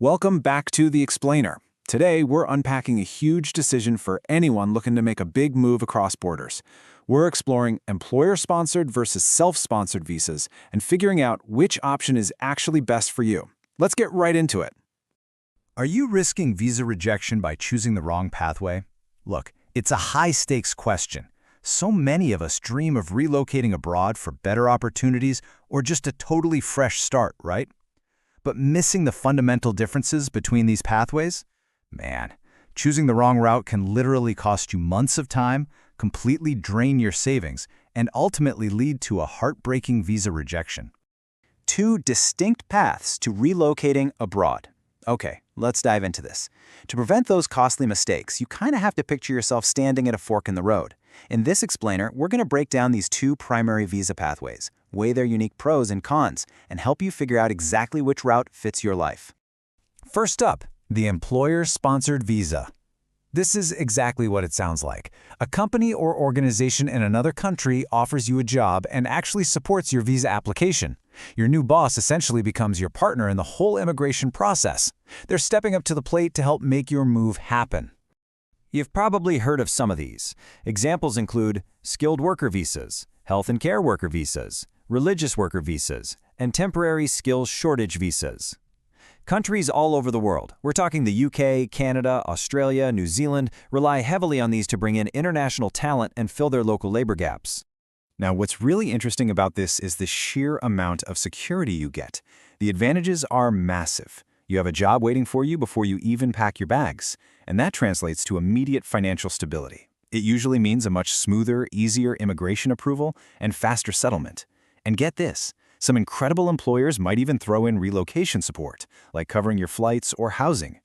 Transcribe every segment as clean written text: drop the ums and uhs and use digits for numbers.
Welcome back to The Explainer. Today, we're unpacking a huge decision for anyone looking to make a big move across borders. We're exploring employer-sponsored versus self-sponsored visas and figuring out which option is actually best for you. Let's get right into it. Are you risking visa rejection by choosing the wrong pathway? Look, it's a high-stakes question. So many of us dream of relocating abroad for better opportunities or just a totally fresh start, right? But missing the fundamental differences between these pathways? Man, choosing the wrong route can literally cost you months of time, completely drain your savings, and ultimately lead to a heartbreaking visa rejection. Two distinct paths to relocating abroad. Okay, let's dive into this. To prevent those costly mistakes, you kind of have to picture yourself standing at a fork in the road. In this explainer, we're going to break down these two primary visa pathways, weigh their unique pros and cons, and help you figure out exactly which route fits your life. First up, the employer-sponsored visa. This is exactly what it sounds like. A company or organization in another country offers you a job and actually supports your visa application. Your new boss essentially becomes your partner in the whole immigration process. They're stepping up to the plate to help make your move happen. You've probably heard of some of these. Examples include skilled worker visas, health and care worker visas, religious worker visas, and temporary skills shortage visas. Countries all over the world, we're talking the UK, Canada, Australia, New Zealand, rely heavily on these to bring in international talent and fill their local labor gaps. Now, what's really interesting about this is the sheer amount of security you get. The advantages are massive. You have a job waiting for you before you even pack your bags, and that translates to immediate financial stability. It usually means a much smoother, easier immigration approval and faster settlement. And get this, some incredible employers might even throw in relocation support, like covering your flights or housing.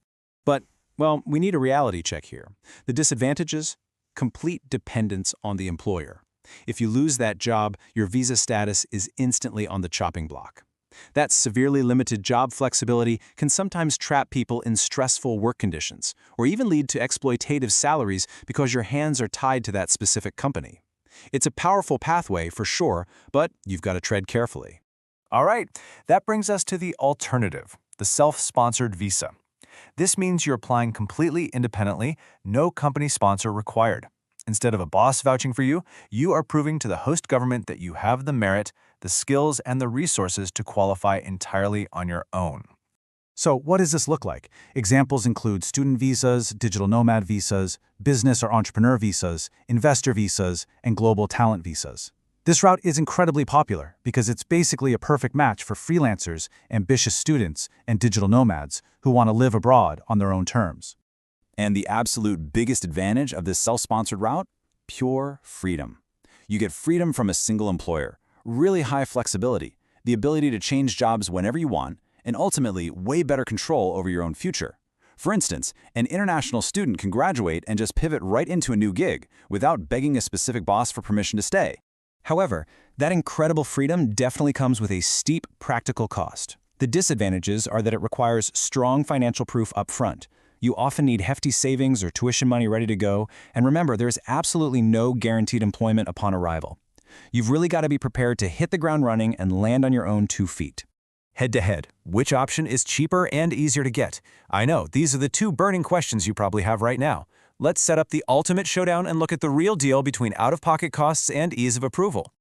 But, well, we need a reality check here. The disadvantages? Complete dependence on the employer. If you lose that job, your visa status is instantly on the chopping block. That severely limited job flexibility can sometimes trap people in stressful work conditions, or even lead to exploitative salaries because your hands are tied to that specific company. It's a powerful pathway for sure, but you've got to tread carefully. All right, that brings us to the alternative, the self-sponsored visa. This means you're applying completely independently, no company sponsor required. Instead of a boss vouching for you, you are proving to the host government that you have the merit, the skills, and the resources to qualify entirely on your own. So what does this look like? Examples include student visas, digital nomad visas, business or entrepreneur visas, investor visas, and global talent visas. This route is incredibly popular because it's basically a perfect match for freelancers, ambitious students, and digital nomads who want to live abroad on their own terms. And the absolute biggest advantage of this self-sponsored route? Pure freedom. You get freedom from a single employer, really high flexibility, the ability to change jobs whenever you want, and ultimately way better control over your own future. For instance, an international student can graduate and just pivot right into a new gig without begging a specific boss for permission to stay. However, that incredible freedom definitely comes with a steep practical cost. The disadvantages are that it requires strong financial proof up front. You often need hefty savings or tuition money ready to go, and remember, there's absolutely no guaranteed employment upon arrival. You've really got to be prepared to hit the ground running and land on your own 2 feet. Head-to-head, which option is cheaper and easier to get? I know, these are the two burning questions you probably have right now. Let's set up the ultimate showdown and look at the real deal between out-of-pocket costs and ease of approval.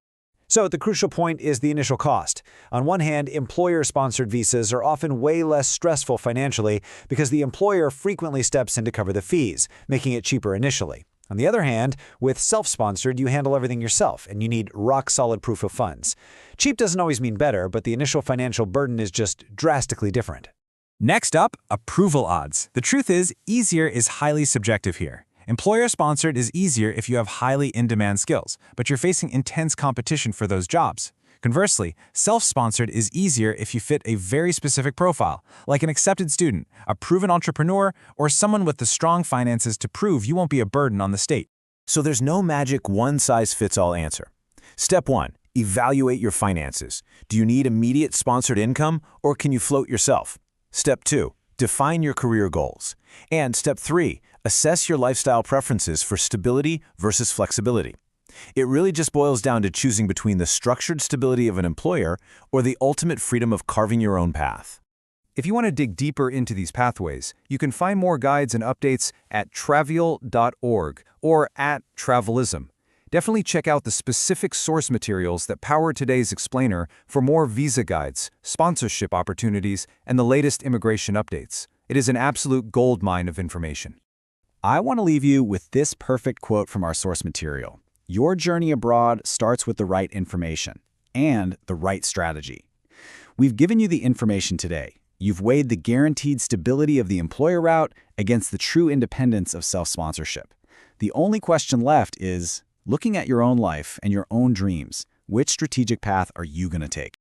So the crucial point is the initial cost. On one hand, employer-sponsored visas are often way less stressful financially because the employer frequently steps in to cover the fees, making it cheaper initially. On the other hand, with self-sponsored, you handle everything yourself, and you need rock-solid proof of funds. Cheap doesn't always mean better, but the initial financial burden is just drastically different. Next up, approval odds. The truth is, easier is highly subjective here. Employer-sponsored is easier if you have highly in-demand skills, but you're facing intense competition for those jobs. Conversely, self-sponsored is easier if you fit a very specific profile, like an accepted student, a proven entrepreneur, or someone with the strong finances to prove you won't be a burden on the state. So there's no magic one-size-fits-all answer. Step 1, evaluate your finances. Do you need immediate sponsored income, or can you float yourself? Step 2, define your career goals. And Step 3, assess your lifestyle preferences for stability versus flexibility. It really just boils down to choosing between the structured stability of an employer or the ultimate freedom of carving your own path. If you want to dig deeper into these pathways, you can find more guides and updates at travul.org or at Travelism. Definitely check out the specific source materials that power today's explainer for more visa guides, sponsorship opportunities, and the latest immigration updates. It is an absolute goldmine of information. I want to leave you with this perfect quote from our source material. Your journey abroad starts with the right information and the right strategy. We've given you the information today. You've weighed the guaranteed stability of the employer route against the true independence of self-sponsorship. The only question left is, looking at your own life and your own dreams, which strategic path are you going to take?